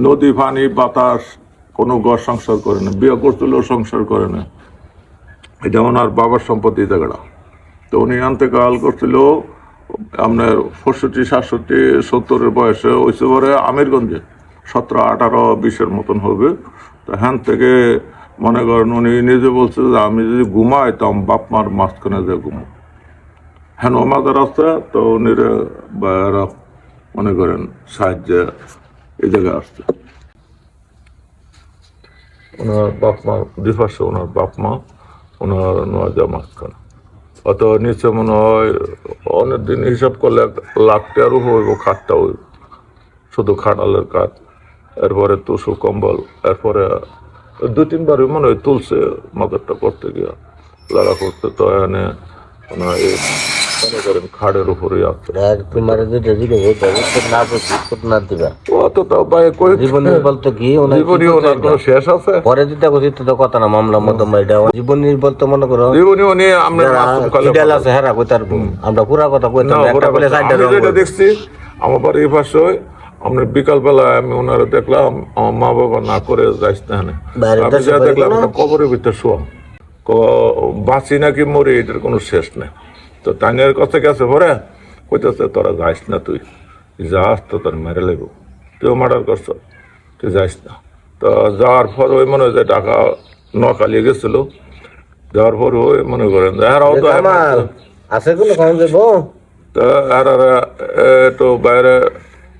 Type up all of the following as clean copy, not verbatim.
নদী পানি বাতাস কোনো ঘর সংসার করে না, বিয়ে করতেলেও সংসার করে না। এটা ওনার বাবার সম্পত্তি জায়গাটা। তো উনি আনতে কাল করছিল আপনার 65, 67, 70 বয়সে ওইসে পরে আমিরগঞ্জে 17, 18, 20 মতন হবে। তো হ্যান থেকে মনে করেন উনি নিজে বলছে যে আমি যদি ঘুমাই তো আমার বাপ মার মাঝখানে যে ঘুমো, হ্যাঁ মাদার আছে। তো উনি মনে করেন সাহায্যে এই জায়গায় আসছে। ওনার বাপ মা দুপাশে, ওনার বাপ মা, ওনার নজা মাঝখানে। অত নিচে মনে হয় অনেকদিন হিসাব করলে 1,00,000 টাকারও হইব, খাটটা হইব, শুধু খাটালের কাঠ, এরপরে তুষু কম্বল, এরপরে 2-3 বারই মনে হয় তুলছে মাদারটা করতে গিয়া লাড়া করতে। তো এনে ওনার মনে করেন খাড়ের উপরে আছে। তোমার না বুঝি না দিবা অতটা ভাই কই জীবনী বলতে কি জীবনী ওনার কোনো শেষ আছে? পরে দিতে বুঝি তো কথা না, মামলার মতো এটা জীবনী বলতে মনে করো জীবনী উনি আমরা আছে হেরা কই তার আমরা পুরা কথা কইতাম না, একটা বলে সাইডে যেটা দেখছি আমার বাড়ির এই পাশে আমরা বিকালবেলা আমি ওনারা দেখলাম আমার মা বাবা না করে যাইস না, আমি যা দেখলাম কবরের ভিতরে শোয়া, বাঁচি নাকি মরি এটার কোনো শেষ নেই। তো টাইনের কাছে গেছে পরে কইতেছে তোরা যাইস না, তুই যাস তো তোর মেরে লেব, তুইও মার্ডার করছ, তুই যাইস না। তো যাওয়ার পর ওই মনে হয় যে ঢাকা নোয়াখালী গেছিল, যাওয়ার পর ওই মনে করেন এরাও তো আছে কোনো কারণ দেবো তো এরা একটু বাইরে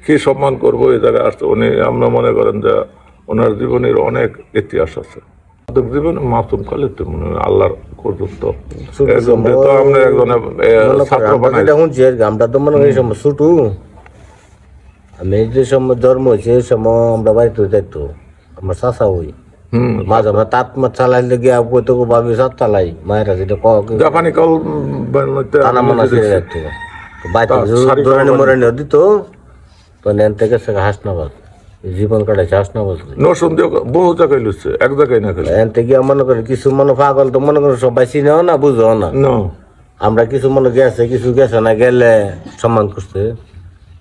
কি সম্মান করবো এই জায়গায় আসতে। উনি আমরা মনে করেন যে ওনার জীবনের অনেক ইতিহাস আছে, জীবন মাসুম কালে তো মনে হয় আল্লাহর পর্যন্ত আমরা একজনের ছাত্র বানাই আমরা তো মনে হয় সময় ছুটু আমি যে সময় জন্ম হয়েছে এই সময় আমরা বাড়িতে যাইতো আমার চাষা হই মাঝে আমরা তাঁত মাছ চালাইলে গিয়া কইতো ভাবি সাত চালাই মায়েরা যেটা জাপানি কল টানা মানা ছেড়ে যাইতো বাড়িতে মরানি দিত তো নেন থেকে হাসনাবাদ জীবন কাটাইছে হাসনাবাদ নসুন্দি বহু জায়গায় লুচ্ছে, এক জায়গায় না খেলে এনতে গিয়া মনে করে কিছু মনে পাগল তো মনে করে সবাই চিনেও না বুঝো না। আমরা কিছু মনে গেছে কিছু গেছে না, গেলে সম্মান করছে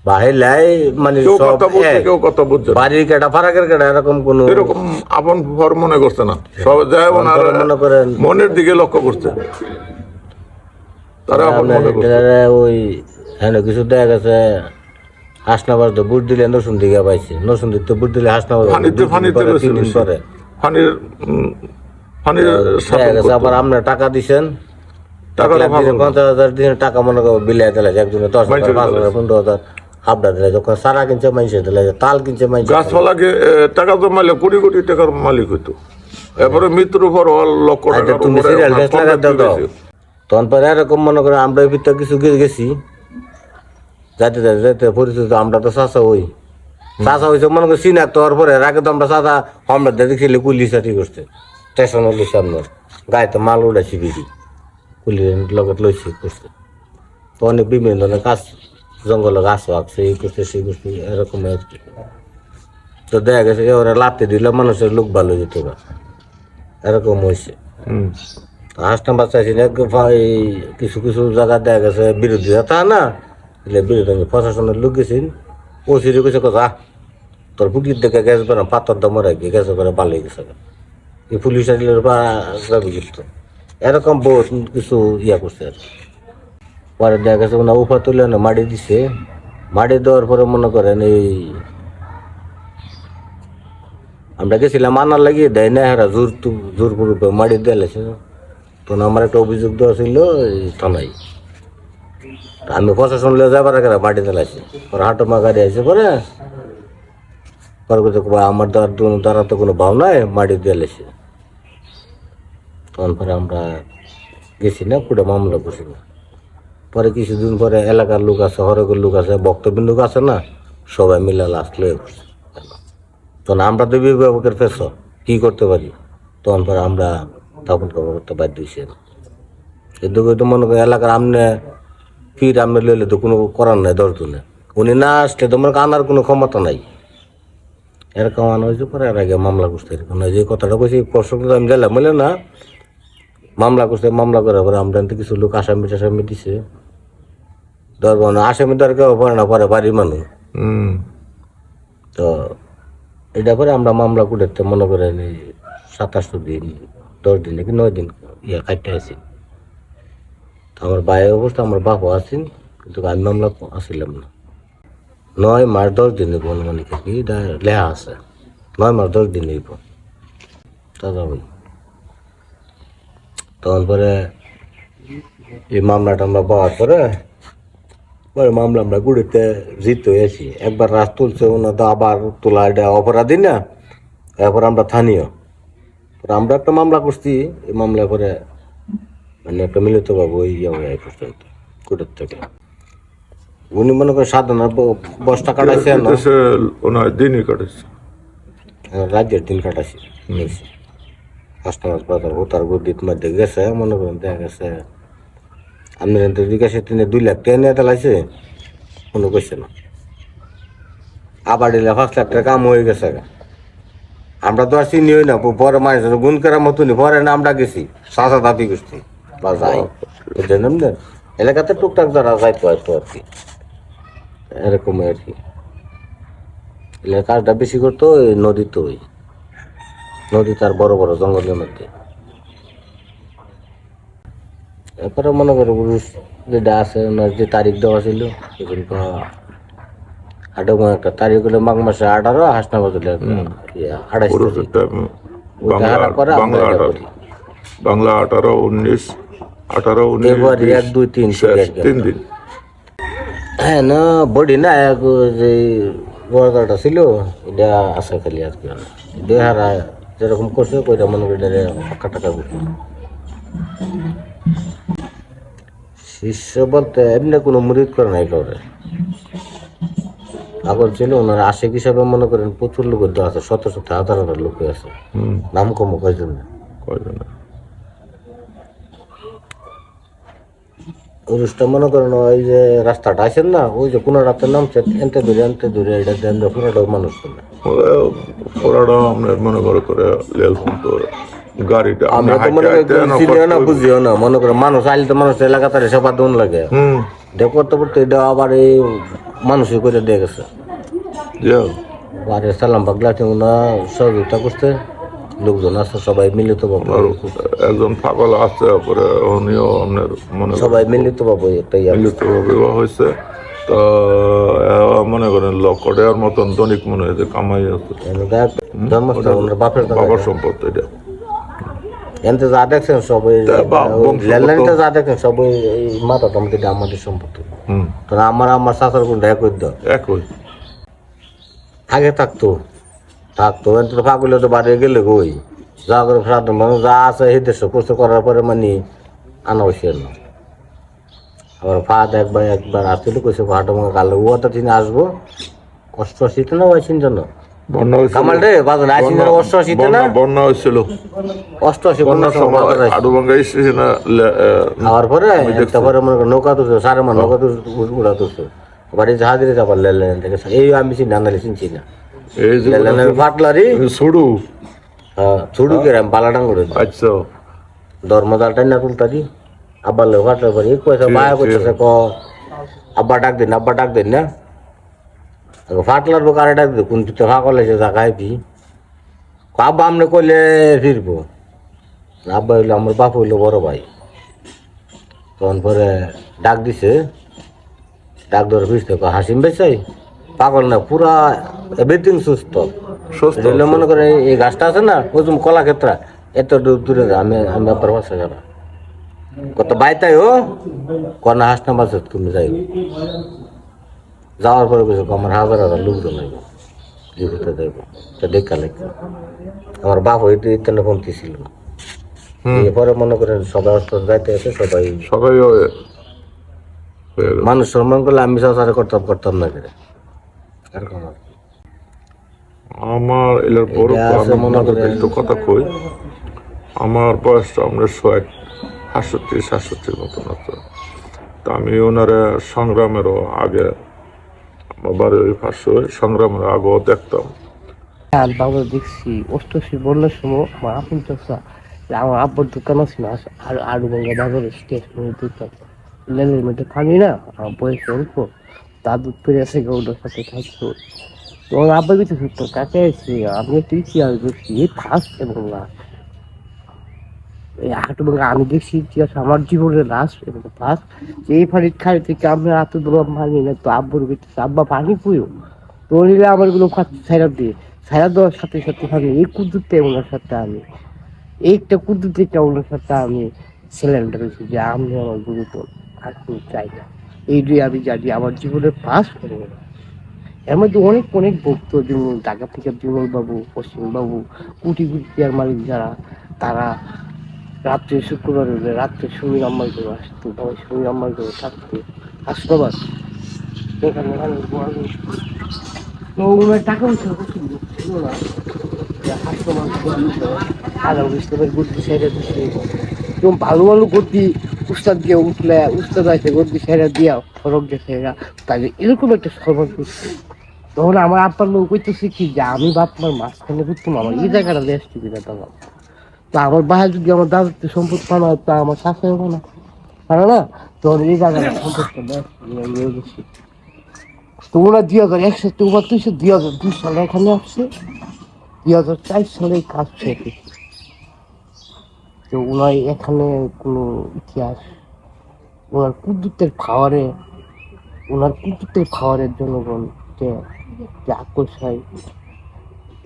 বাহিলাই মানে বাড়ির কেটা ফারাকের কেটা এরকম কোন এরকম আপন ঘর মনে করছে না, সব যায় মনে করেন মনের দিকে লক্ষ্য করছে তারা। ওই হ্যাঁ কিছু দেখা গেছে হাসনাবাদ বুট দিলে নসুন দিকে পাইছে, নসুন দিতে বুট দিলে হাসনাবাদ আবার আপনার টাকা দিচ্ছেন 50,000 দিন টাকা মনে করো বিলিয়ে দিলে একজনে 10,000, 5,000, 15,000 হাবড়া দিলে, যখন সারা কিনছে মাইসে দিলে, তাল কিনছে মাইসে, গাছপালাকে টাকা জমাইলে কোটি কোটি টাকার মালিক হইতো। এরপরে মৃত্যুর উপর লক্ষ টাকা তুমি সিরিয়াল ফেস লাগা দাও। তখন পরে এরকম মনে করো আমরা ওই ভিতরে কিছু গেছি যাইতে যাইতে যাইতে পরিচিত আমরা তো চাষা হই, চাষা হয়েছে মনে করি চিনাক্ত হওয়ার পরে আগে তো আমরা চাষা আমরা দেখছিলি কুলি চাটি করছে স্টেশন হলি সামনের গায়ে তো মাল উড়াইছি বেশি কুলির লগত লইছি করছে। তো অনেক বিভিন্ন ধরনের গাছ জঙ্গলে গাছ আঁকছে এই করছে সেই করছে এরকম। তো দেখা গেছে ওরা লাতে দিলে মানুষের লোক ভালো যেত না, এরকম হয়েছে। হাসনা বাচ্চাছি না কিছু কিছু জায়গা দেখা গেছে বিরোধী তা না বিরোধী প্রশাসনের লোক গেছেন ও সিঁড়ি গেছে কথা তোর পুটির দেখে গ্যাস বেরো পাথর দামে রাখি গ্যাসে করে পালিয়ে গেছে এই পুলিশ আসলে গিফট এরকম বহুত কিছু ইয়া করছে। আর পরে দেখা গেছে ওনা উপা তুলে না মাটি দিছে, মাটি দেওয়ার পরে মনে করেন এই আমরা গেছিলাম আনার লাগিয়ে দেয় না হেরা জোর পূর্বে মাটি দিয়েছে। তখন আমার একটা অভিযোগ দেওয়া ছিল থানায়, আমি প্রশাসন লিয়ে যাবার আগে মাটি দিলাইছি পরে হাঁটো মা গাড়ি আছে পরে আমার দ্বারা তো কোনো ভাব নাই মাটি দিয়েছে। তখন পরে আমরা গেছি না পুরো মামলা করছি না। পরে কিছুদিন পরে এলাকার লোক আছে, হরকের লোক আছে, বক্তবিন্দু আছে না, সবাই মিলে লাস্ট লয়ে করছে। তখন আমরা তো বিভাগের পেশ কি করতে পারি, তখন পরে আমরা তখন খবর করতে বাধ্য হয়েছি। কিন্তু মনে করি এলাকার আমনে ফির আমনে লইলে তো কোনো করার নাই, দশজনে উনি না আসলে তোমার আনার কোনো ক্ষমতা নাই। এরকম আনা হয়েছে পরে এর আগে মামলা করতে এরকম যে কথাটা কইছি প্রশ্ন আমি গেলাম বলে না মামলা করছে, মামলা করার পরে আমরা কিছু লোক আসামি টাসামি দিছে ধরবো না, আসামি দরকার পড়ে না পরে বাড়ির মানুষ। তো এটা পরে আমরা মামলা করতে মনে করেন এই 27 দিন 10 দিন নাকি 9 দিন কাটতে আছি। তো আমার ভাইয়ের অবস্থা, আমার বাপও আছেন, কিন্তু আমি মামলা আসিলাম না। 9 মাস 10 দিন নিব অনুমানিক, এটা লেখা আছে 9 মাস 10 দিন নিব দাদা ভাই। তখন পরে এই মামলাটা আমরা পাওয়ার পরে মামলা আমরা গুড়িতে জিত হয়েছি। একবার রাত তুলছে ওনা, তো আবার তোলা এটা অপরাধী না। এরপর আমরা স্থানীয় আমরা একটা মামলা করছি। এই মামলা করে মানে একটা মিলিত পাবো ওই পর্যন্ত কোর্টের থেকে। উনি মনে করেন সাধারণ বস্তা কাটাইছে না, ওনার দিনই কাটাইছে, রাজ্যের দিন কাটাইছে। কাস্টমার বাজার ওতার গদির মধ্যে গেছে, মনে করেন দেখা গেছে আপনার জিজ্ঞাসা 2 লাখ টাকা নিয়ে তেলাইছে, কোনো কইছে না। আবার দিলে 5 লাখ টাকা কাম হয়ে গেছে। আমরা তো আর চিনি হই না, পরে মানুষ গুণ করার মতনই। পরে না আমরা গেছি চাচা দাবি করছি বা যাই বুঝলেন, এলাকাতে টুকটাক যারা যাইতো হয়তো আর কি, এরকম আর কি। কাজটা বেশি করতো ওই নদীতে, ওই নদী তার বড় বড় জঙ্গলের মধ্যে। এরপরে মনে করো পুরুষ যেটা আছে ওনার যে তারিখ দেওয়া ছিল, একটা তারিখ হলো মাঘ মাসে 18, হাসনা বাজলে 28 বাংলা 18, 19, 19 ফেব্রুয়ারি 1, 2, 3 3 দিন। হ্যাঁ না বডি না, এক যে বড়টা ছিল এটা আছে খালি আর কি। দেহারা যেরকম করছে কইটা মনে করি ফাঁকা টাকা করছে। শিষ্য বলতে এমনি কোনো মুরিদ করে নাই কাউরে। আগর ছিল ওনার আশেক হিসাবে মনে করেন প্রচুর লোক আছে, 100,000 লোক আছে। নাম কম কয়জন অনুষ্ঠান মনে করেন ওই যে রাস্তাটা আছেন না, ওই যে কোনো রাতের নামছে এনতে দূরে এটা দেন পুরোটা মানুষ করবে। ওরাটা আপনার মনে করে গাড়িটা আমরা তো মনে করি চিনিও না বুঝিও না, মনে করে মানুষ আইলে তো মানুষ এলাকা তার সেবা দন লাগে করতে করতে এটা আবার এই মানুষই করে দিয়ে গেছে। আরে সালাম পাগলা না সহযোগিতা করতে লোকজন আছে, সবাই মিলিত পাবো। একজন পাগল আছে, পরে উনিও আপনার মনে সবাই মিলিত পাবো, একটাই মিলিত বিবাহ হয়েছে। তো মনে করেন লক্ষ টাকার মতন দৈনিক মনে হয় যে কামাই আছে, বাবার সম্পদ। এটা এনতে যা দেখছেন সবাই যা দেখছেন সবাই এই মাথাটা আমাদের সম্পত্তি। আমার চাচার কোনটা একই আগে থাকতো এত পাগলে তো বাড়ি গেলে কই যা করে সাধারণ মানুষ যা আছে এই দেশ কষ্ট করার পরে মানে আনা হয়েছে না। আবার ফাদ একবার আসছিল কইছে ভাটা মনে কালে ওটা তিনি আসবো 88 না 88 জন্য কামাল রে বাজার 88 না বন্যা হয়েছিল 88 বন্যার সময় আবার পরে তারপরে মনে করেন নৌকা তো সারে মান নৌকা তো উড়া তো বাড়ি জাহাজ দিয়ে যাবার লেলেন থেকে এই আমি চিনি আনালি চিনছি না এই যে ফাটলারি ছুড়ু ছুড়ু কে বালাডাং করে আচ্ছা ধর্মদালটাই না তুলতারি আব্বার লোক ফাটলে পরে কইছে মায়া কইতেছে ক আব্বা ডাক দিন না ফাটলার লোক আরে ডাক দিন কোন তুই ফাঁকল এসে জায়গায় পি আব্বা আমনে কইলে ফিরবো। আব্বা হইলো আমার বাপ হইলো বড় ভাই। তখন পরে ডাক দিছে, ডাক ধরে ফিরতে হাসিম বেচাই পাগল না পুরা এভরিথিং সুস্থ মনে করে। এই গাছটা আছে না ওই কলা ক্ষেত্রা এত দূরে আমি আব্বার বাসা যাবো কত বাইতাই ও কনা হাস না বাস তুমি যাই যাওয়ার পরে কিছু আমার 1000 লোকজন ঘুরতে যাইব দেখা লেখা। আমার বাপ হইতে ইত্যাদি পন্থী ছিল। পরে মনে করেন সবাই যাইতে আছে সবাই মানুষ সম্মান করলে আমি সাথে করতাম না করে এরকম। আমার এলার বড় একটু কথা কই, আমার বয়সটা আমরা 67 মতন আছে। তা আমি ওনারা সংগ্রামেরও আগে আমার বাড়ি ওই পাশে সংগ্রামের আগেও দেখতাম। বাবা দেখছি 88 বন্যার সময় আমার আপন চাষা আমার আব্বার দোকান আছে না আর আলু গঙ্গা বাজারের স্টেশনের দোকান লেনের মধ্যে পানি না আমার বয়স অল্প দাদু পেরে আছে গৌডার সাথে থাকতো তোমার আব্বা কিছু সত্য কাছে এসে আমি একটা ইতিহাস দেখছি এই ফার্স্ট এবং লাস্ট। এই হাঁটু ভাঙা আমি দেখছি ইতিহাস আমার জীবনের লাস্ট এবং ফার্স্ট। এই পানির খাড়ি থেকে আমরা এত দূর মানি না তো আব্বুর ভিতরে আব্বা পানি পুয়ো তো নিলে আমার গুলো ছাইরা দিয়ে ছাইরা দেওয়ার সাথে সাথে আমি এই কুদ্দুরটা ওনার সাথে আমি এইটা কুদ্দুরটা ওনার সাথে আমি সিলিন্ডার হয়েছি যে আমি আমার গুরুত্ব আর কোনো চাই না। এই দুই আমি জানি আমার জীবনের ফার্স্ট এবং এর মধ্যে অনেক অনেক ভক্ত যেমন ঢাকা থেকে বিমল বাবু, পশ্চিম বাবু, কোটি কোটি চেয়ার মালিক যারা, তারা রাত্রে শুক্রবার হলে রাত্রে সমীর আম্মার ঘরে আসতো, তখন সমীর আম্মার ঘরে থাকতো হাসপাতাল এখানে তো ওনার টাকা পয়সা ছিল না, হাসপাতাল আলাউল ইসলামের গদ্দি সাইডে দিচ্ছে এবং ভালো ভালো গদ্দি উস্তাদ দিয়ে উঠলে উস্তাদ আছে গদ্দি সাইডে দিয়া ফরক গেছে এরা তাই এরকম একটা সর্বান করছে। তখন আমার আব্বার লোক কইতেছে কি যে আমি বাপমার মাঝখানে ঘুরতাম আমার এই জায়গাটা লেসটি কিনা তখন তো আমার বাহার যদি আমার দাদুতে সম্পদ পানা তা আমার শাশুড়ি হবে না পারে না তখন এই জায়গাটা সম্পদটা লেসটি তো ওরা 2001 তোমার 2002 সালে এখানে আসছে 2004 সালে কাজ শেখে। তো ওনার এখানে কোনো ইতিহাস ওনার কুদ্দুতের খাওয়ারের জনগণকে যে আকর্ষায়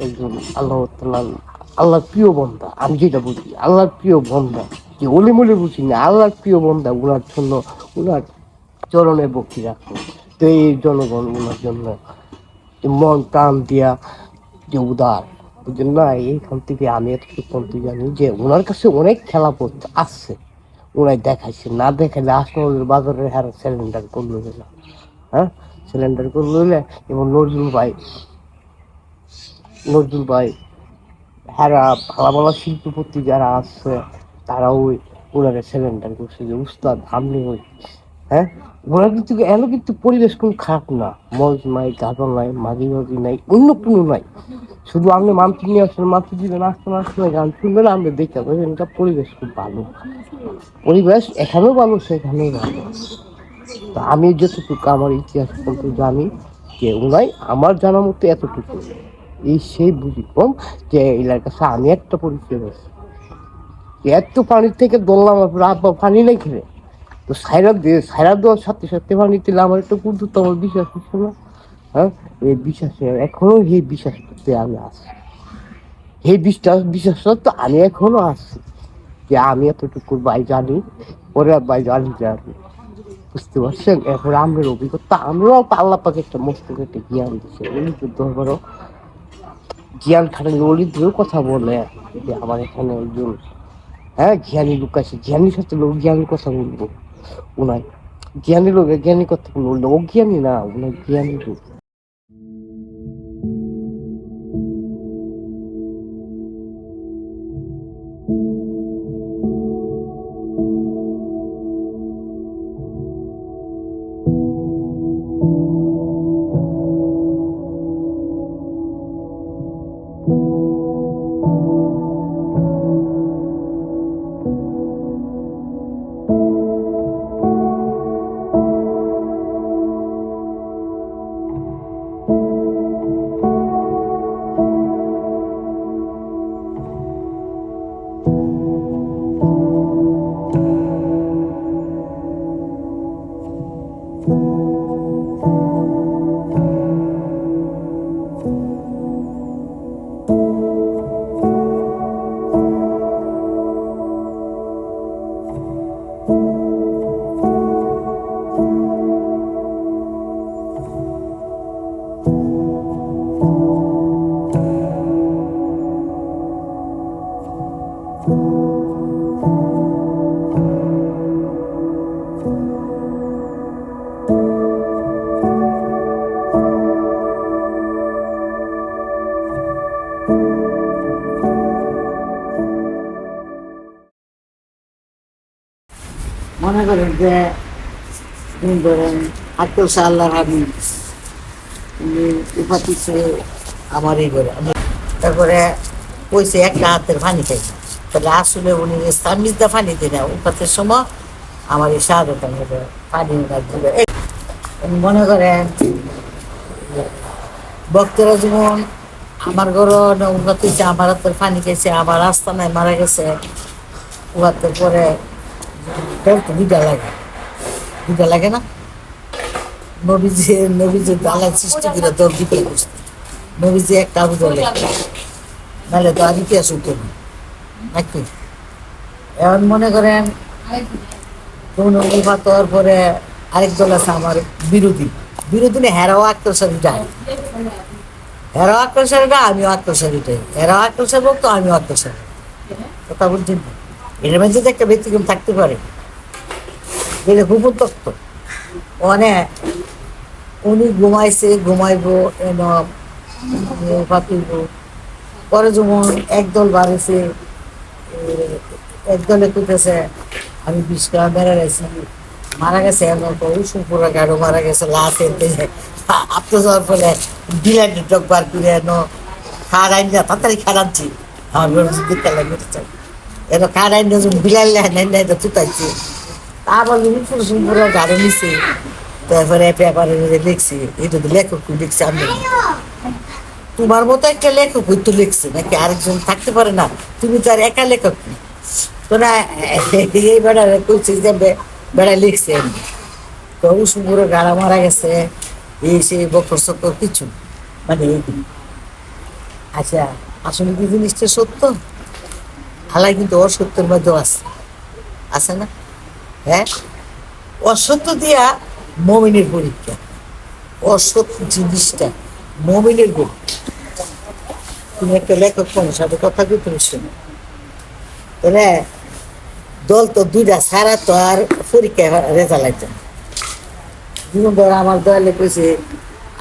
একজন আল্লাহর প্রিয় বন্ধা। আমি যেটা বুঝি আল্লাহর প্রিয় বন্ধা যে অলিমলি বুঝি না আল্লাহর প্রিয় বন্ধা ওনার জন্য ওনার চরণে বক্তি রাখতো। তো এই জনগণ ওনার জন্য মন প্রাণ দিয়া যে উদার বুঝলেন না। এইখান থেকে আমি এতটুকু জানি যে ওনার কাছে অনেক খেলাপথ আসছে ওনাই দেখাইছে না দেখাইলে আসলে বাজারের হারে সিলিন্ডার করলো না হ্যাঁ সিলিন্ডার করলো এবং নজরুল ভাই হ্যাঁ ভালো ভালো শিল্পপতি যারা আছে তারাও ওনারা সিলিন্ডার করছে যে উস্তাদ আমনি ওই হ্যাঁ ওরা কিন্তু এমন কিন্তু পরিবেশ কোনো খারাপ না মজ নাই গাজর নাই মাঝি নাই অন্য কোনো নাই শুধু আপনি মাংস নিয়ে আসেন মাংস দিবেন আসতে গান শুনবেন আপনি দেখতে পাবেন এটা পরিবেশ খুব ভালো পরিবেশ এখানেও ভালো সেখানেও ভালো। তো আমি যতটুকু আমার ইতিহাস বলতে জানি যে ওনাই আমার জানা মতো এতটুকু এই সেই বুঝি কম যে এলাকার কাছে আমি একটা পরিচয় হয়েছি এত পানির থেকে দৌড়লাম আব্বা পানি নেই খেলে তো সাইরা দেওয়ার সাথে সাথে পানি দিলে আমার একটা কুদ্দুর তো আমার বিশ্বাস হচ্ছে না হ্যাঁ এই বিশ্বাসে এখনো এই বিশ্বাস করতে আমি আসি এই বিশ্বাস তো আমি এখনো আসছি যে আমি এতটুকু ভাই জানি পরে ভাই জানি বুঝতে পারছেন। এখন আমাদের অভিজ্ঞতা আমরাও আল্লাহ পাকে একটা মস্তকে একটা জ্ঞান দিচ্ছে ধরো জ্ঞান খাটালে অলিদ্রেও কথা বলে যে আমার এখানে একজন হ্যাঁ জ্ঞানী লোক আছে জ্ঞানীর সাথে লোক জ্ঞানীর কথা বলবো ওনার জ্ঞানী লোকের জ্ঞানী কথা বলবো অজ্ঞানী না ওনার জ্ঞানী লোক। মনে করেন যে ধরেন আকেল শাহ আল্লাহর হাবিব উনি উপাতিছে আমার এই করে তারপরে কইছে একটা হাতের পানি খাইছে তাহলে আসলে উনি সামিজদা পানি দিনে উপাতের সময় আমার এই শাহাদত পানি দিবে মনে করেন ভক্তরা যেমন আমার ঘর উন্নত হয়েছে, আমার হাতের পানি খেয়েছে, আমার রাস্তা নাই মারা গেছে, উহাতের পরে তোর তো দুইটা লাগে না? নবীজি আল্লাহ সৃষ্টি করে তোর দুটো করছে, নবীজি একটা আবু দলে, নাহলে তো আর ইতিহাস হইতো না নাকি? এখন মনে করেন কোন উপাতর পরে আরেক দল আছে আমার বিরোধী না, হেরাও আক্রোশারিটাই, হেরাও আক্রোশারিটা, আমিও আক্রোশারিটাই, হেরাও আক্রোশার বলতো, আমিও আক্রোশারি, কথা বলছেন না? এর মধ্যে যে একটা ব্যতিক্রম থাকতে পারে, এটা গোপন তত্ত্ব। অনেক উনি ঘুমাইবো এন পাতিব, পরে যেমন একদল বাড়েছে, একদলে কইতেছে আমি 20 টাকা মেরে গেছি, মারা গেছে এমন পুরো গাড়ো মারা গেছে, লাশ এনতে আপনি যাওয়ার ফলে ডিলাইটেড ডক বার করে খাড়াই না তাড়াতাড়ি খাড়াচ্ছি, আমার দিকে লাগিয়ে চাই এর খাড়াই না যখন বিলাল নাই নাই তো তুতাইছি, আবার পুরো গাড়ো নিছে, তারপরে পেপারে লিখছি, এটা তো লেখক লিখছে, আমি তোমার মতো একটা লেখক তো লিখছে নাকি আরেকজন থাকতে পারে না, তুমি তো আর একা লেখক না। তো না এই বেড়া কইছে যে বেড়া লিখছে এমনি। তো পুরো গাড়া মারা গেছে, এই সেই বকর সকর কিছু মানে এইদিন। আচ্ছা আসলে কি জিনিসটা সত্য? হালাই কিন্তু অসত্যের মধ্যেও আছে না? হ্যাঁ, অসত্য দিয়া মমিনের পরীক্ষা, অসত্য জিনিসটা মমিনের পরীক্ষা। তুমি একটা লেখক মানুষ সাথে কথা কি তুমি শুনো, তাহলে দল তো দুইটা সারা তো আর পরীক্ষায় রেজাল্ট লাগছে না। যেমন ধরো আমার দলে কইছে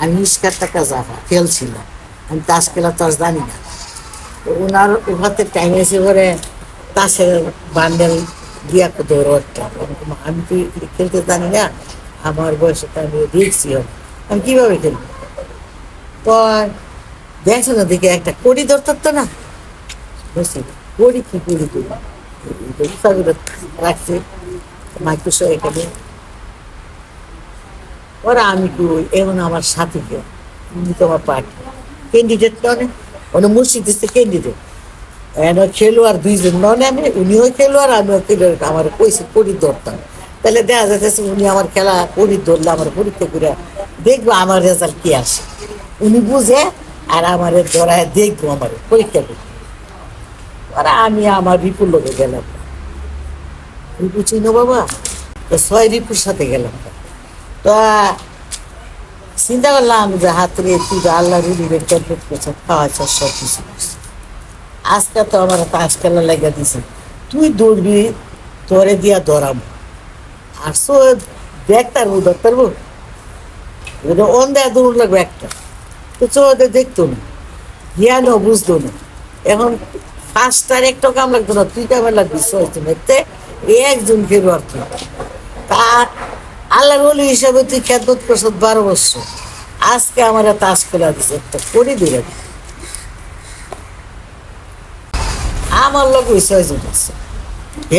আমি ইস্কার টাকা যাবা ফেল ছিলাম, আমি তাস খেলা তো আর জানি না, তো ওনার উহাতে টাইম এসে পরে তাসের বান্ডেল দিয়া ধরো একটা, আমি তো খেলতে জানি না, আমার বয়সে তো আমি দেখছি, আমি কিভাবে খেলবো? তো দেখছো না দেখে একটা কড়ি দরকার তো না, বুঝছি কড়ি কি করি তুই রাখছি মাইক্রোসো এখানে, ওরা আমি কই এখন আমার সাথী কেউ তোমার পার্টি ক্যান্ডিডেট নয়, অনেক মুর্শিদ দিচ্ছে ক্যান্ডিডেট, খেলোয়াড় দুইজন নয়, আমি উনিও খেলোয়াড় আমিও খেলোয়াড়, আমার কইছে কড়ি ধরতাম, তাহলে দেখা যাচ্ছে উনি আমার খেলা কড়ি ধরলে আমার পরীক্ষা করে দেখবো আমার রেজাল্ট কি আসে, উনি বুঝে আর আমার ধরায় দেখবো আমার পরীক্ষা করবো। ওরা আমি আমার রিপুর লোকে গেলাম, রিপু চিনো বাবা, তো 6 রিপুর সাথে গেলাম, তো চিন্তা করলাম যে হাতরে তুই আল্লাহ রুলির কমপ্লিট করছে, খাওয়াইছে সব কিছু করছে, আজকে তো আমার তাস খেলা লেগে দিছে, তুই দৌড়বি তোরে দিয়া ধরাবো, আর সো দেখতে পারবো অন দেয়া দৌড় লাগবে একটা, তো চোখে দেখতো না, জ্ঞানও বুঝতো না, এখন 5টার একটা কাম লাগতো না, তুই কামে লাগবি দেখতে একজন খেলোয়াড় তুই, তার আল্লাহ বলি হিসাবে তুই খেদমত করছ 12 বছর, আজকে আমার তাস খেলা দিছে একটা করে দিলে, আমার লোক ওই 6 জন আছে,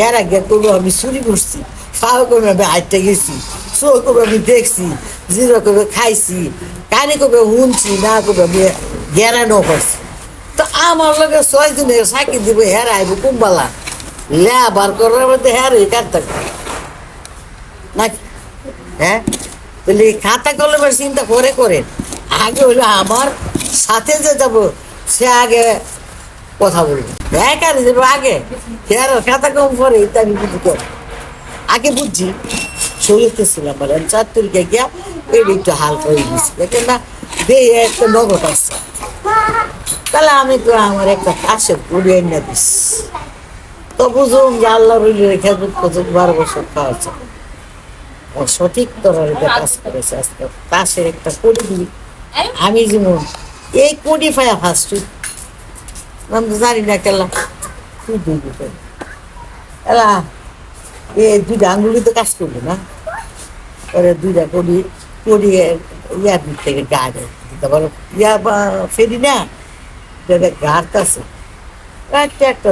এর আগে করবো আমি চুরি করছি, খাওয়া করবে আমি হাইটে গেছি, শো করবে আমি দেখছি, জিরো করবে খাইছি, কানে করবে শুনছি, না করবে আমি গেরানো করছি, তো আমার লোকে 6 জনে সাইকেল দিব, হের আইব কুম্বালা লেবার করার মধ্যে হের কার থাকবে নাকি? হ্যাঁ, তাহলে খাতা কলমের চিন্তা করেন, আগে হইলো আমার সাথে যে যাবো সে আগে কথা বলবো, একারে যাবো আগে, হের খাতা কম পরে আমি বুঝি আগে বুঝছি চলতেছিলাম, বলে 4 তারিখে গিয়া এটা একটু হালকা হয়ে গেছি, দেখেন না দিয়ে একটা নগদ আসছে, তাহলে আমি তো আমার একটা কাশের পুড়িয়ে এনে দিস, তো বুঝুন যে আল্লাহ রইলে খেদমত করছে 12 বছর খাওয়াচ্ছে, সঠিক তরার কাজ করেছে, আজকে পাশের একটা কোটি দিই আমি যেমন এই কোটি ফায়া ফার্স্ট আমি তো জানি না কেলা তুই দুই এলা এই 2টা আঙ্গুলি তো কাজ করবে না, ওরে 2টা কোটি কোটি ইয়ার থেকে গাড়ে তারপর ইয়া বা ফেরি না গাড় আছে একটা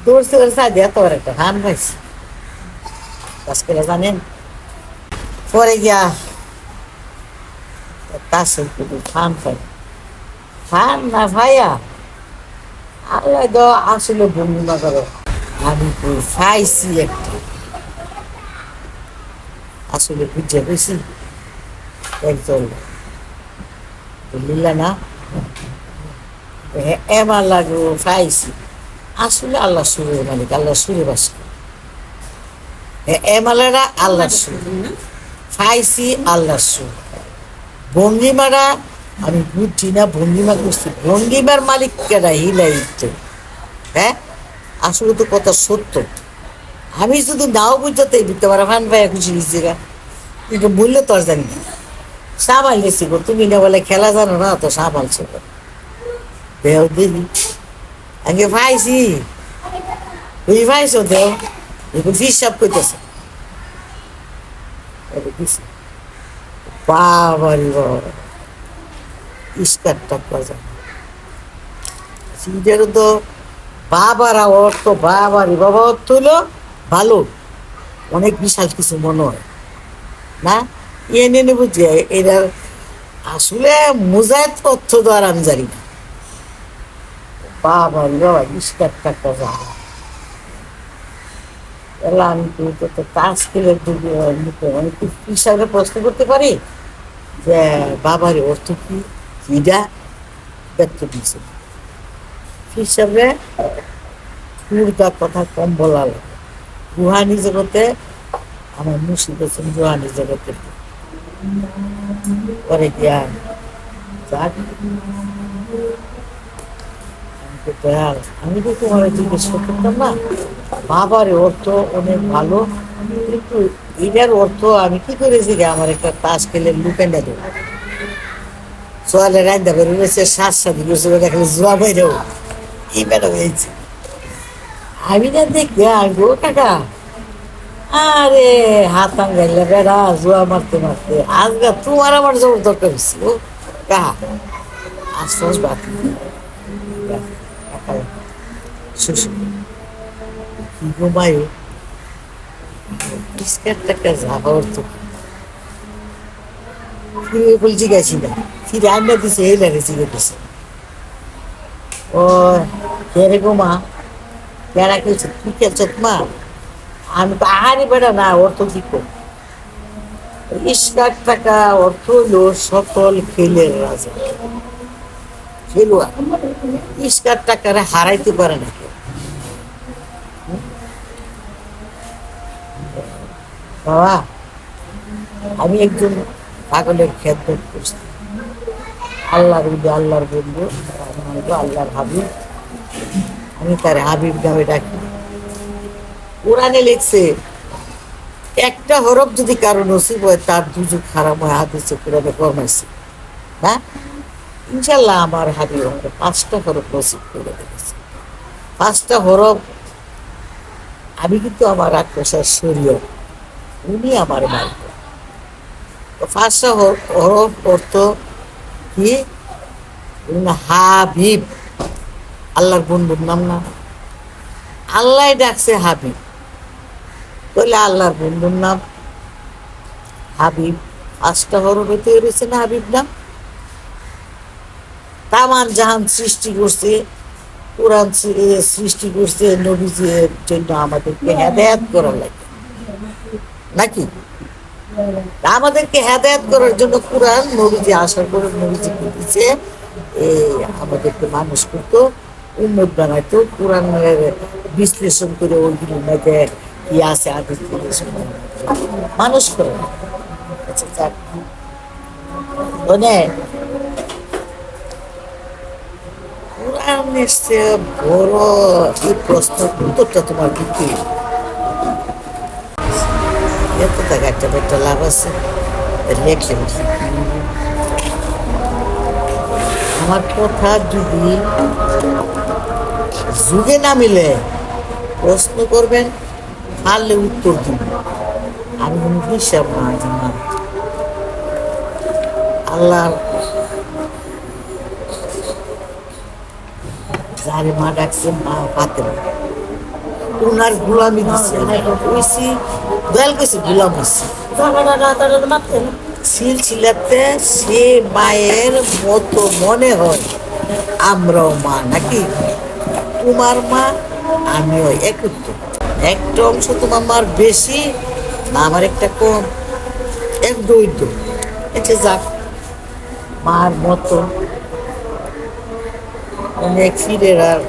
দৌড়ছে সাইডে এত একটা হান পাইছে কাজ করে জানেন, পরে গিয়া তাসের কিন্তু ফান পাই ফান না ভাইয়া আল্লাহ দ আসলে ভঙ্গিমা করো আমি কই খাইছি একটা আসলে বুঝে পেয়েছি একজন লিলা না এবার লাগলো খাইছি আসলে আল্লাহ সুরের মালিক আল্লাহ সুরে বাসা এমালেরা আল্লাহ সুর খাইছি আল্লাহ সুর ভঙ্গিমারা আমি বুঝছি না ভঙ্গিমা করছি ভঙ্গিমার মালিক কেনা হিলাই তো হ্যাঁ আসলে তো কথা সত্য আমি শুধু নাও বুঝতে বুঝতে পারা ফান ভাইয়া খুশি দিচ্ছি গা কিন্তু বললে তো আর জানি না সামাল নিয়েছি গো তুমি না বলে খেলা জানো না তো সামালছে গো দেও দেখি আগে ভাইছি বুঝি ভাইছো দেও এখন হিসাব করতেছে বাবারি বাবা ইস্কারটা কথা সিটারও তো বাবারা অর্থ বাবারি বাবা অর্থ হলো ভালো অনেক বিশাল কিছু মনে হয় না এনে বুঝছি এরা আসলে মুজাহিদ অর্থ তো আর আমি জানি না বাবারি বাবা ইস্কারটা কথা এলা আমি তো তাস খেলে আমি কি হিসাবে প্রশ্ন করতে পারি যে বাবার অর্থ কি হিডা ব্যক্ত দিয়েছে হিসাবে পুরটা কথা কম বলা লাগে রুহানি জগতে আমার মুর্শিদ হোসেন রুহানি জগতে পরে গিয়া যাক আমি তো তোমার জিজ্ঞেস করতাম না বাবার অর্থ অনেক ভালো কিন্তু এটার অর্থ আমি কি করেছি যে আমার একটা তাস খেলে লুকে না দেবো সোয়ালে রান্দা করে রয়েছে সাদি বসে দেখলে জোয়া বই দেবো এই বেটা হয়েছে আমি না দেখবে আসবো কাকা আরে হাত আঙ্গাইলে বেড়া জোয়া মারতে মারতে আজকে তোমার আমার জোর দরকার হচ্ছে ও কাহা আশ্বাস বাকি ঘুমায় টাকা যাবা অর্থ ফিরে বলছি গেছি না ফিরে আন্ডা দিছে এই লাগে চিনে দিছে ও কেরে গো মা কেরা খেলছে কি খেলছ মা আমি তো আরে বেড়া না অর্থ কি কর ইস্কার টাকা অর্থ হলো সকল খেলের রাজা খেলোয়াড় ইস্কার টাকারে হারাইতে পারে না কেউ বাবা আমি একজন পাগলের খেদমত করছি আল্লাহর আল্লাহর বন্ধু আল্লাহর হাবিব আমি তার হাবিব নামে ডাকি কোরআনে লিখছে একটা হরফ যদি কারো নসিব হয় তার দুযুগ খারাপ হয় হাদিসে কোরআনে ফরমাইছে না ইনশাল্লাহ আমার হাবিব আমাকে 5টা হরফ নসিব করে দিয়েছে 5টা হরফ আমি কিন্তু আমার আক্রোশের শরীয় উনি আমার মালিক তো 5টা হরফ অর্থ কি হাবিব আল্লাহর বন্ধুর নাম না আল্লাহ ডাকছে হাবিব বলে আল্লাহর বন্ধুর নাম হাবিব 5টা হরফ হইতে রয়েছে না হাবিব নাম তামান জাহান সৃষ্টি করছে কোরআন সৃষ্টি করছে নবীজির জন্য আমাদেরকে হেদায়েত করা লাগে নাকি আমাদেরকে হেদায়েত করার জন্য কোরআন নবীজি আসার পরে নবীজিকে দিচ্ছে আমাদেরকে মানুষ করতো উন্নত বানাইতো কোরআনের বিশ্লেষণ করে ওইগুলোর মধ্যে কি আছে আগে মানুষ করে কোরআনের চেয়ে বড় এই প্রশ্নের উত্তরটা তোমার কি এত টাকা একটা লাভ আছে লেখলে আমার কথা যদি যুগে না মিলে প্রশ্ন করবেন পারলে উত্তর দিবেন আমি কোনো হিসাব না আল্লাহ যারে মা ডাকছে মা পাতে না ওনার গোলামি দিচ্ছে দয়াল কেছে গোলাম হচ্ছে সিলসিলাতে সে মায়ের মতো মনে হয়, আমরাও মা নাকি, তোমার মা আমিও একত্র, একটা অংশ তোমার মার বেশি না আমার একটা কম, এক দৈত্য, এটা যাক মার মতো অনেক ফিরের আর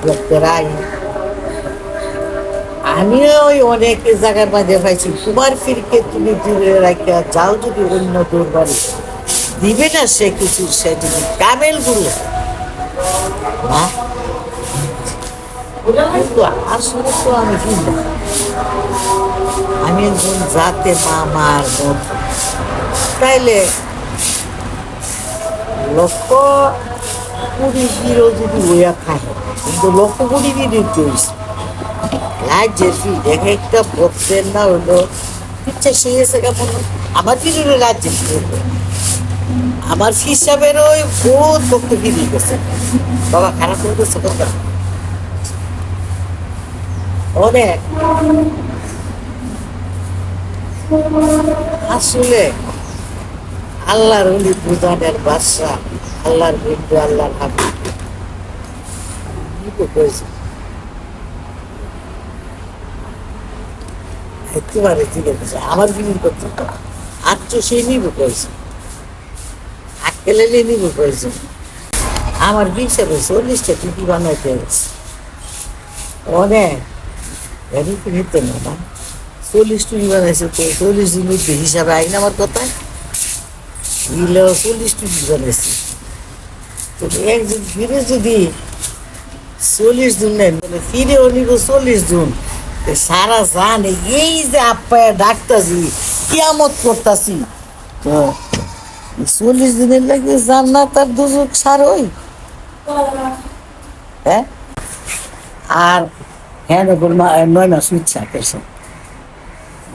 ভক্তের আই, আমিও ওই অনেক জায়গার মাঝে পাইছি, তোমার ফিরকে তুমি দূরে রাখিয়া যাও যদি অন্য দরবারে, দিবে না সে কিছু, সে যদি কামেল গুরু না, কিন্তু আসলে তো আমি কিন্তু আমি একজন জাতে মা মার মতো, তাইলে লক্ষ কুড়ি বিরো যদি হইয়া থাকে, কিন্তু লক্ষ কুড়ি বিরো চলছে রাজ্যের ফি দেখে একটা ভক্তের না হলো ইচ্ছা সেই এসে কেমন আমার ফিরে রাজ্যে ফিরবে, আমার হিসাবের ওই বহুত ভক্ত ফিরে গেছে, বাবা খারাপ হয়ে গেছে কথা অনেক, আসলে আল্লাহর অলি প্রধানের বাদশা, আল্লাহর বন্ধু, আল্লাহর হাবিব হয়েছে একেবারে জিজ্ঞেস করছে আমার বিনিয়োগ করতে আটশো সেই নিব করেছে, আটকেলে নিব করেছে, আমার হিসাবে 40টা টুপি বানাইতে গেছে অনেক নিতে না 40 টুপি বানাইছে, তো 40 দিন মধ্যে হিসাবে আইন আমার কথায় 40 টুপি বানাইছে, তো একজন ফিরে যদি 40 দিন নেন ফিরেও নিব 40 দিন, সারা জানে এই যে আপ্পায় ডাকতাছি কিয়ামত করতাছি, তো 40 দিনের লাগে জান্নাত আর দুজক সার ওই, হ্যাঁ আর হ্যাঁ 9 মাস ইচ্ছা করছে,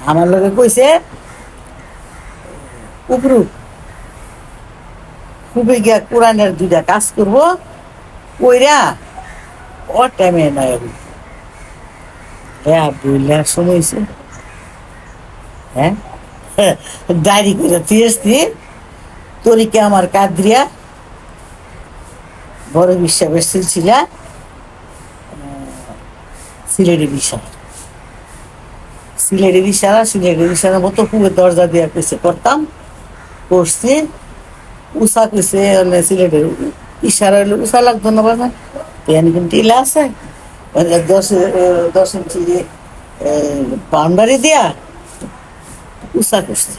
আমার লোকে কইছে উপরু খুবই গিয়া কোরআনের 2টা কাজ করবো কইরা ও টাইমে নয় হ্যাঁ বইলার সময় হয়েছে, হ্যাঁ ডায়েরি করে দিয়েছি তরিকে আমার কাদরিয়া বড় বিশ্বাসের সিলসিলা সিলেটের ইশারা মতো পুরো দরজা দিয়ে কইছে করতাম, করছি উষা কইছে সিলেটের ইশারা হইলে উষা লাগতো না বাবা, এখানে কিন্তু টিলা আছে 10 ইঞ্চি বাউন্ডারি দিয়া উষা করছে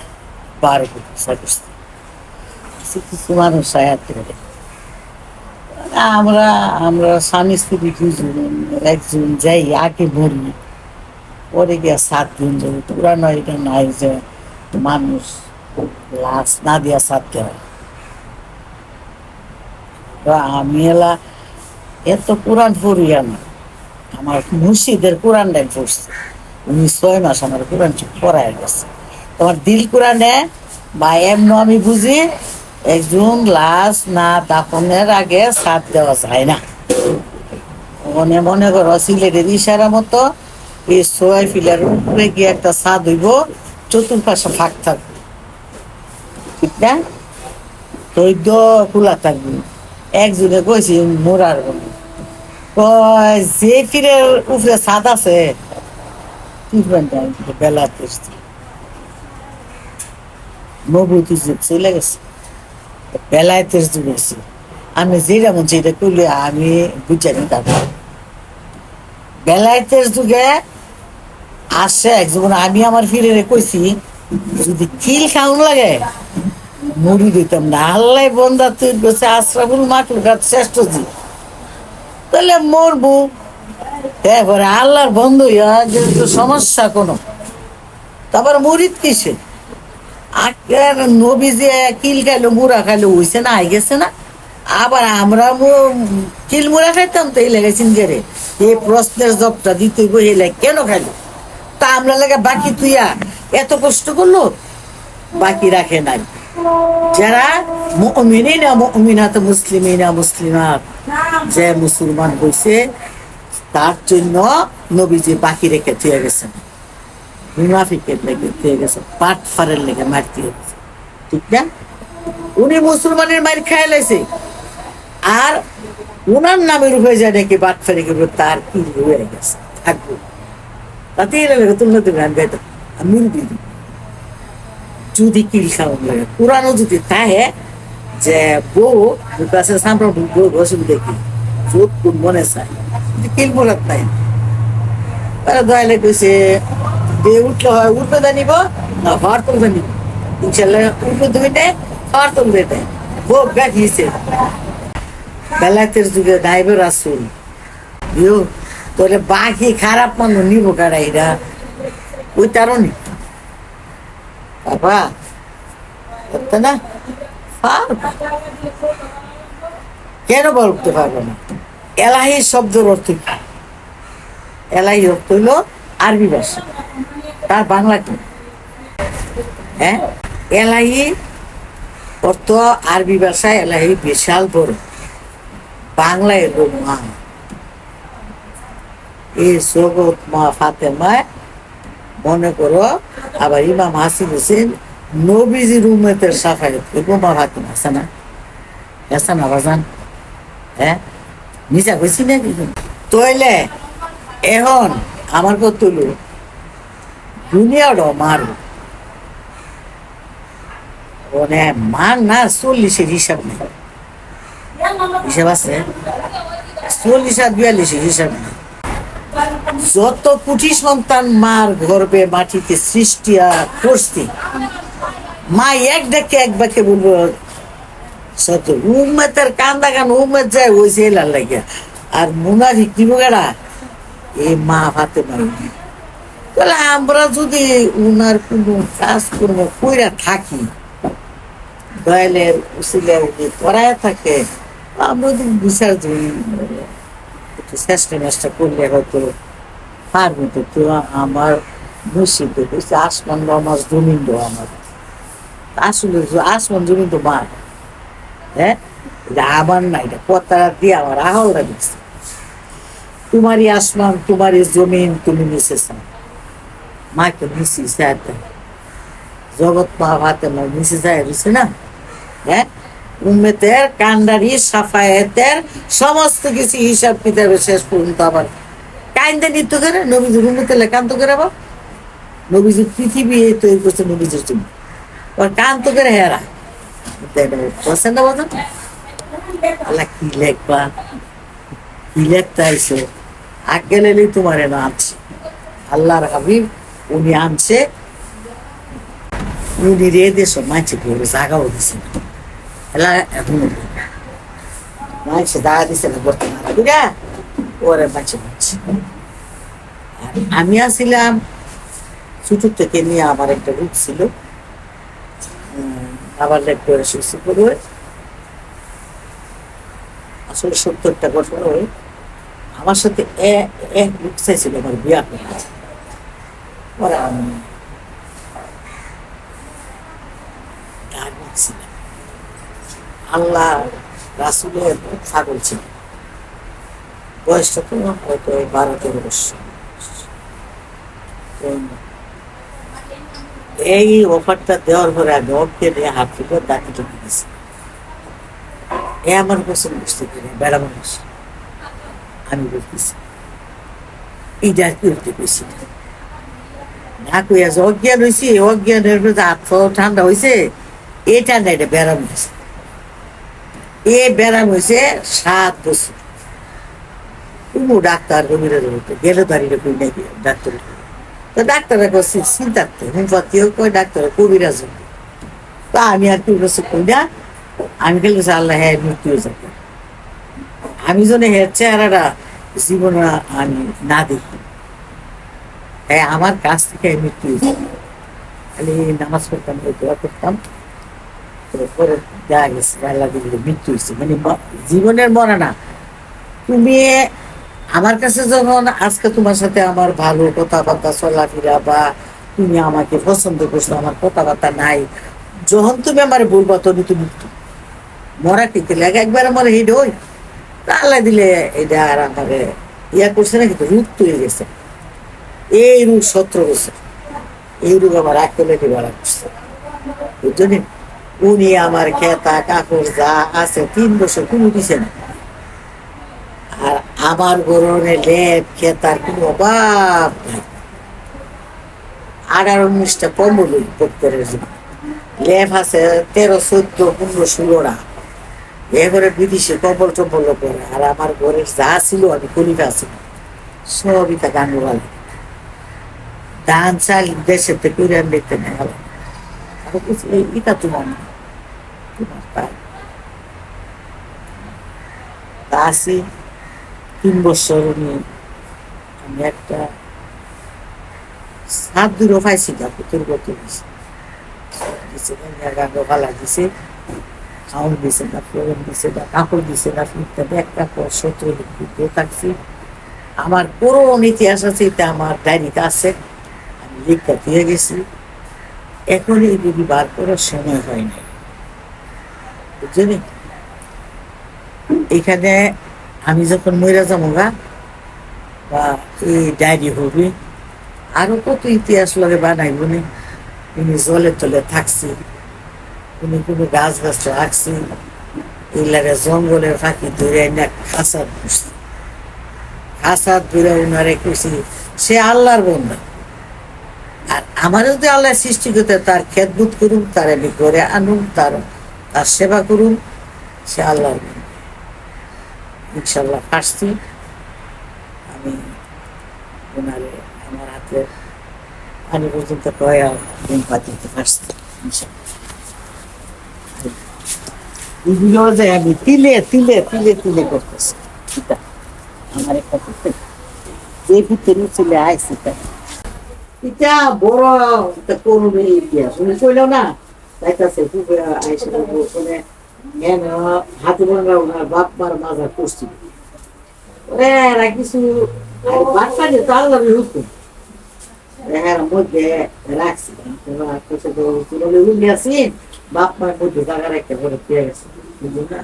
12 ফুট উষা করছে, কিছু মানুষ আমরা আমরা স্বামী স্ত্রী দুজন একজন যাই আগে মরি, পরে গিয়া 7 দিন যাবে পুরানো এটা নাই যে মানুষ লাশ না দিয়া সারতে হয়, আমি এলা এত কোরআন পড়িয়া না, আমার মুর্শিদের কোরআনটাই পড়ছে, 6 মাস আমার কোরআন পড়ায় গেছে, তোমার দিল কোরআনে বা এমন আমি বুঝি একজন লাশ না দাফনের আগে সাথ দেওয়া যায় না, মনে করো সিলেটের ইশারা মতো এই 6 ফিলার উপরে গিয়ে একটা ছাদ হইব, চতুর্পাশে ফাঁক থাকবে, ঠিক না, দৈদ্য খোলা থাকবে, একজনে কইছি মোরার যে ফিরের উপরে ছাদ আছে বেলাতে নবতী চলে গেছে, বেলায়েতের যুগ হয়েছে, আমি যেটা মন সেটা করলে আমি বুঝে নিতাম, বেলায়েতের যুগে আসছে একজন, আমি আমার ফিরে কইছি যদি কিল খাওয়ান লাগে মুড়ি দিতাম না, আল্লাহ বন্ধা তুই বসে আশরাফুল মাকলুকাত শ্রেষ্ঠ জি, তাহলে মরবো, তারপরে আল্লাহর বন্ধু যেহেতু সমস্যা কোনো, তারপর মুড়িদ কিসে আর নবী যে কিল খাইলো মুড়া খাইলো হইছে না আই গেছে না, আবার আমরা কিল মুড়া খাইতাম তো এই লেগেছেন গেরে এই প্রশ্নের জবটা দিতে গেলে কেন খাইলো, তা আমরা লাগে বাকি তুইয়া এত কষ্ট করলো বাকি রাখে নাই, যারা মুমিনিনা মুমিনাত মুসলিমিনা মুসলিমাত যে মুসলমান হইছে তার জন্য নবীজি বাকি রেখে দিয়ে গেছেন, মুনাফিকের লেগে দিয়ে গেছে, পাট ফারের লেগে মার দিয়ে গেছে, ঠিক না? উনি মুসলমানের মার খেয়ে লাইছে, আর উনার নামের উপরে যা নাকি বাটফারি করবে তার কি হয়ে গেছে থাকবো, তাতে লাগে তুলনা তুমি গান গাইতে আমি দিদি যদি কিল খাওয়ান লাগে পুরানো যদি তাহে যে বউ কাছে সাম্রাম বউ অসুবিধা কি চোখ কোন মনে চায় কিল বলার নাই। তারা দয়ালে কইছে বে উঠলে হয় উঠবে জানিব না হওয়ার তুলবে নিব, ইনশাল্লাহ উঠবে দুইটা হওয়ার তুলবে এটা বউ গাঠিয়েছে বেলাতের যুগে ড্রাইভার আসুন ইউ তোরে বাকি খারাপ মানুষ নিব কারা এরা ওই তারও নি বাবা না পারবা। কেন বলতে পারবো না? এলাহি শব্দের অর্থ কি? এলাহি অর্থ হইল আরবি ভাষা, তার বাংলা কি? হ্যাঁ, এলাহি অর্থ আরবি ভাষায় এলাহি বিশাল বড়, বাংলা এলো মা। এই জগৎ মা ফাতেমায় মনে করো, আবার ইমাম হাসিন হোসেন নবীজির উম্মতের সাফায়াত করবো মা ফাতেমা আছে না, আছে না বাজান? হ্যাঁ, নিচা কইছি না কি তইলে এখন আমার কত দুনিয়াটাও মার মানে মার না 40-এর হিসাব নেই, হিসাব আছে 40 আর 42-এর হিসাব নেই। যত কোটি সন্তান মার গর্বে মাটিতে সৃষ্টি করছি, মা এক ডাকে এক বাক্যে বলবো সত উম্মেতের কান্দা গান উম্মেত যায় ওই সে লাল লাগিয়া, আর মুনাফিক দিব গেরা এই মা হাতে মারি। তাহলে আমরা যদি উনার কোনো কাজ করবো কইরা থাকি, দয়ালের উসিলায় করায় থাকে, আমরা যদি বিচার একটু চেষ্টা মেষ্টা করলে হয়তো পারবো। তো তো আমার মুর্শিদে বলছে আসমান আমার জমিন দো আমার, আসলে আসমান জমিন তো মার, হ্যাঁ এটা আমার না, এটা পতারা দিয়ে আমার আহলরা দিচ্ছে। তোমারই আসমান তোমারই জমিন তুমি নিচে চাও, মাকে নিচে চায় জগৎ মা ভাতে মা নিচে যায় দিচ্ছে না। হ্যাঁ, উম্মতের কান্ডারি সাফায়েতের সমস্ত কিছু হিসাব কিতাবে শেষ পর্যন্ত আবার কাইন্দা নিত্য করে নবীজির উম্মতের কান্ত করে আবার নবীজির পৃথিবী তৈরি করছে নবীজির জন্য, আবার কান্ত করে হেরা পছন্দ বলতো আল্লাহ কি লেখবা কি লেখতে আইসো আগে লেলেই তোমার না আনছে আল্লাহর হাবিব, উনি আনছে, উনি রে দেশ মানছে করে জাগাও দিছে না, এলা এখন মানছে জাগা দিছে না বর্তমানে বুঝা ওরে বাঁচে বাঁচছে। আমি আসছিলাম ছোট থেকে নিয়ে, আমার একটা রূপ ছিল আবার লেখতে শুরু করবে আসলে 70টা ঘটনা হয়ে আমার সাথে এক লোক চাইছিল আমার বিয়া করা, ওরা আমি আল্লাহ রাসুলের ছাগল ছিল, বয়সটা তো হয়তো 12-13 বছর। এই অফারটা দেওয়ার পরে আমি ওকে নিয়ে হাত থেকে দাঁড়িয়ে ঢুকে গেছি। এ আমার পছন্দ বুঝতে পারি বেড়া মানুষ, আমি বলতেছি এইটা করতে পেরেছি না কইয়া যে অজ্ঞান হয়েছি, অজ্ঞানের হাত ঠান্ডা হয়েছে, এই ঠান্ডা এটা ব্যারাম হয়েছে, এ ব্যারাম হয়েছে 7 বছর। কোনো ডাক্তার কবিরাজ গেলে দাঁড়িয়ে কই নাকি ডাক্তার, তো ডাক্তাররা করছে চিন্তাতে হোমিওপ্যাথিও কয় ডাক্তার কবিরাজ, তা আমি আর কি বলছি কই না, আমি খেলে আল্লাহ হ্যাঁ মৃত্যু হয়ে যাবে। আমি যেন হের চেহারাটা জীবনে আমি না দেখি, হ্যাঁ আমার কাছ থেকে মৃত্যু হয়েছে। খালি নামাজ পড়তাম, দোয়া করতাম, পরে দেখা গেছে আল্লাহ দিলে মৃত্যু হয়েছে। মানে জীবনের মনে না, তুমি আমার কাছে যখন আজকে তোমার সাথে আমার ভালো কথাবার্তা চলাফেরা বা তুমি আমাকে পছন্দ করছো, আমার কথাবার্তা নাই, যখন তুমি আমার বলবা তখন তুমি মরা টিকে লাগে একবার আমার হিট হই, আল্লাহ দিলে এটা আর আমার ইয়া করছে না, কিন্তু রূপ তৈরি গেছে। এই রূপ 17 বছর, এই রূপ আমার 1 লেগে বাড়া করছে, বুঝলি? উনি আমার খেতা কাপড় যা আছে 3 বছর কোনো দিছে না। আর আমার গরমে লেপ খেতার কোনো অভাব নাই। 18-19টা কম্বল প্রত্যেকের জন্য, লেপ আছে 13, 14, 15, 16টা। এবারে বিদেশে কম্বল টম্বল করে। আর আমার ঘরে যা ছিল আমি কলিফা ছিল সবই তা গাঙ্গু ভালো ধান চাল দেশের থেকে করে আমি দেখতে নেই ভালো। আমি বলছি, এটা তোমার না, তোমার তাই তা আছি 3 বছর উনি আমি একটা 7 দূরও পাইছি না পুতুর গতি দিছে গাঙ্গু ভালা দিছে, খাওয়ান দিছে না, ফোরন দিছে না, কাপড় দিছে না, ফিরতে ব্যাগ কাপড় 17 দিন থাকছি। আমার পুরো ইতিহাস আছে, এটা আমার ডায়েরিতে আছে, আমি লিখতে দিয়ে গেছি। এখন এগুলি বার করার সময় হয় নাই, বুঝলি? এখানে আমি যখন মইরা যাবো গা বা এই ডায়েরি হবে, আরো কত ইতিহাস লগে বানাইব নি। উনি জলে তলে থাকছি, উনি কোনো গাছ গাছ রাখছি, এগুলারে জঙ্গলের ফাঁকি ধরে না খাঁচা বসছি, খাঁচা ধরে উনারে কইছি সে আল্লাহর বন্ধা। আর আমার যদি আল্লাহ সৃষ্টি করতে তার খেদমত করুন, তার আমি ঘরে আনুন, তার সেবা করুন, সে আল্লাহর বন্ধা। ইনশাল্লাহ ফাঁসছি আমি ওনারে আমার হাতে পানি পর্যন্ত কয়া পাতিতে ফাঁসছি ইনশাল্লাহ। এগুলো যে আমি তিলে তিলে তিলে তিলে করতেছি, এটা আমার একটা পুত্র যে পুত্রের ছেলে আইসি এটা বড় একটা করবে ইতিহাস উনি কইল না তাইতাছে খুব আইসে বলে হাতে ভাঙা ওনার বাপ মার মাজার করছি এরা কিছু বাদ পাইলে তো আল্লাহ হুকুম এর মধ্যে রাখছি আসি বাপ মার মধ্যে জায়গা রাখতে বলে পেয়ে গেছে, বুঝলি না?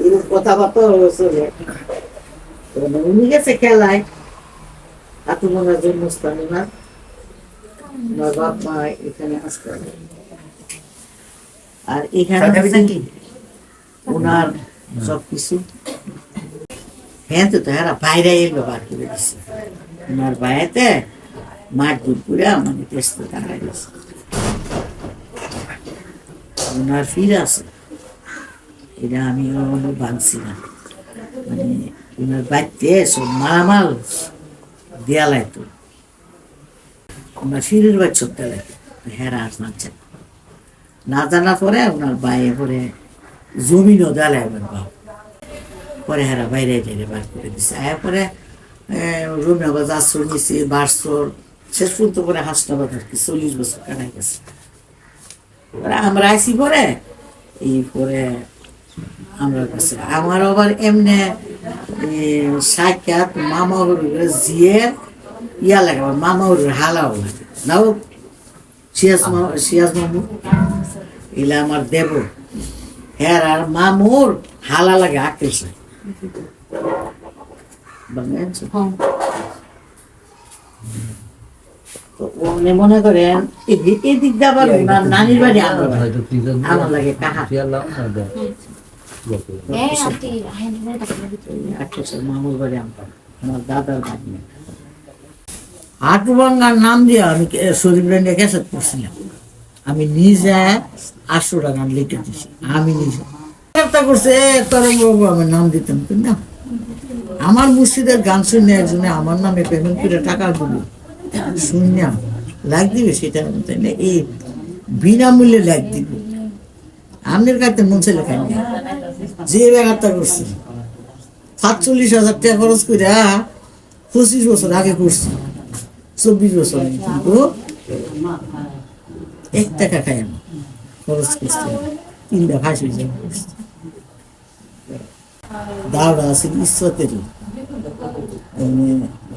এরকম কথাবার্তা চলে উনি গেছে খেলায় হাতে ভাঙার জন্মস্থান ওনার বাপ মা এখানে আসতে হবে। আর এখানে ওনার সবকিছু হ্যাঁ তো হ্যাঁ বাইরে ব্যবহার করে দিচ্ছে ওনার বাইরেতে মাঠ দুধ করে মানে টেস্ট দেখা গেছে। ওনার ফির আছে, এটা আমি ভাঙছি না, মানে ওনার বাড়িতে সব মালামাল দেয়া লাগতো, ওনার ফিরের বাড়ি সব দেয়া লাগতো, হেরা আর জানছে না জানার পরে ওনার বাইরে পরে জমিনও দেয়া লাগবে পরে হেরা বাইরে টাইরে বার করে দিছে। পরে রুমিয়াবাজ আশ্রয় নিছি, বারশোর শেষ পর্যন্ত পরে হাসনাবাদ আর কি 40 বছর কাটাই গেছে। আমরা আইসি পরে এই পরে আমরা কাছে আমার আবার এমনি সাক্ষাৎ মামা জিয়ে ইয়া লাগে, আমার মামা হালাও লাগে নাও সিয়াজ মামু এলা আমার দেব হ্যাঁ আর মামুর হালা লাগে আঁকতেছে মনে করেন এদিক দাবার নানির বাড়ি আমার লাগে কাহা মামুর বাড়ি আমার দাদার বাড়ি হাটুভাঙ্গার নাম দিয়ে আমি শরীফ রেন্ডে ক্যাসেট করছিলাম, আমি নিজে 800 টাকা লিখে দিছি, আমি নিজে করছে তোর আমি নাম দিতাম না। আমার মুর্শিদের গান শুনে একজনে আমার নামে পেমেন্ট করে টাকা দিল, শুনে লাগ দিবে সেটা এই বিনামূল্যে লাগ দিব। আপনার কাছে মন ছেলে খাইনি যে ব্যাপারটা করছি 47,000 টাকা খরচ করে 25 বছর আগে করছি, 24 বছর কিন্তু 1 টাকা খাই আমি খরচ করছি, 3টা ফাঁসি করছি। দাওয়া আছে ঈশ্বরেরই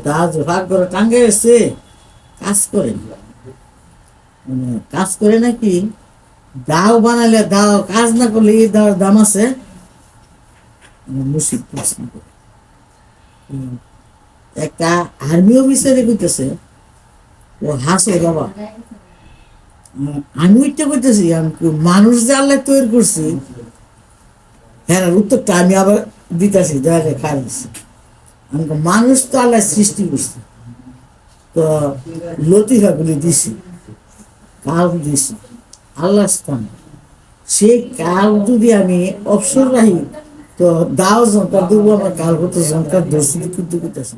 দাজ ভাগ করে টাঙ্গে এসছে কাজ করে, মানে কাজ করে নাকি দাও বানালে দাও, কাজ না করলে এই দাওয়ার দাম আছে মুসিদ প্রশ্ন করে। একটা আর্মি অফিসারে কইতেছে ও হাসো বাবা আমি ওইটা করতেছি আমি মানুষ যে আল্লাহ তৈরি করছি হ্যাঁ উত্তরটা আমি আবার দিতেছি দয়া করে খাই দিচ্ছি আমি মানুষ তো আল্লাহ সৃষ্টি করছে তো লতিফাগুলি দিছি কাল দিছি আল্লাহ স্থান সেই কাল যদি আমি অবসর রাখি তো দাও জনকার দেবো আমার কাল করতে জনকার দর্শন কিন্তু করতেছি